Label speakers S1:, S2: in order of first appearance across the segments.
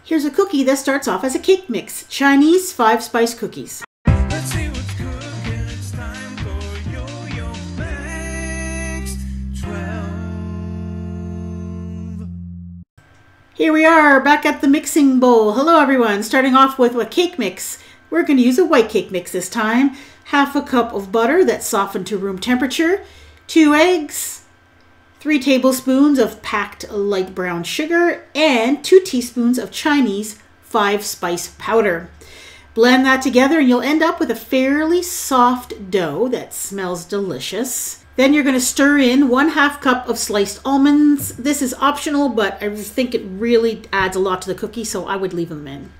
S1: Here's a cookie that starts off as a cake mix, Chinese 5-spice cookies.
S2: Let's see what's cooking. It's time for Yo-Yo Mix 12.
S1: Here we are back at the mixing bowl. Hello everyone. Starting off with a cake mix. We're going to use a white cake mix this time. Half a cup of butter that's softened to room temperature, 2 eggs, 3 tablespoons of packed light brown sugar, and 2 teaspoons of Chinese 5-spice powder. Blend that together and you'll end up with a fairly soft dough that smells delicious. Then you're going to stir in 1/2 cup of sliced almonds. This is optional, but I think it really adds a lot to the cookie, so I would leave them in.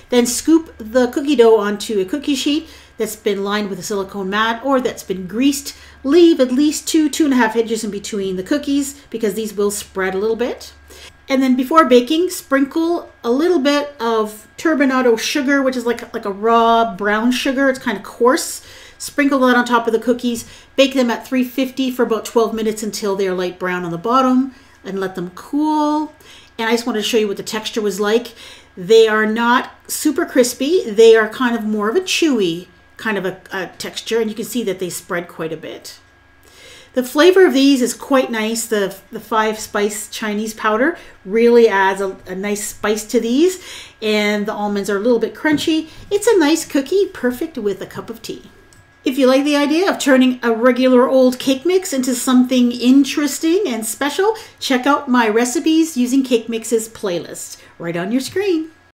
S1: Then scoop the cookie dough onto a cookie sheet that's been lined with a silicone mat or that's been greased. Leave at least 2–2.5 inches in between the cookies because these will spread a little bit. And then before baking, sprinkle a little bit of turbinado sugar, which is like a raw brown sugar. It's kind of coarse. Sprinkle that on top of the cookies. Bake them at 350 for about 12 minutes until they're light brown on the bottom and let them cool. And I just wanted to show you what the texture was like. They are not super crispy. They are kind of more of a chewy kind of a texture, and you can see that they spread quite a bit. The flavor of these is quite nice. The 5-spice Chinese powder really adds a nice spice to these, and the almonds are a little bit crunchy. It's a nice cookie, perfect with a cup of tea. If you like the idea of turning a regular old cake mix into something interesting and special, check out my recipes using cake mixes playlist right on your screen.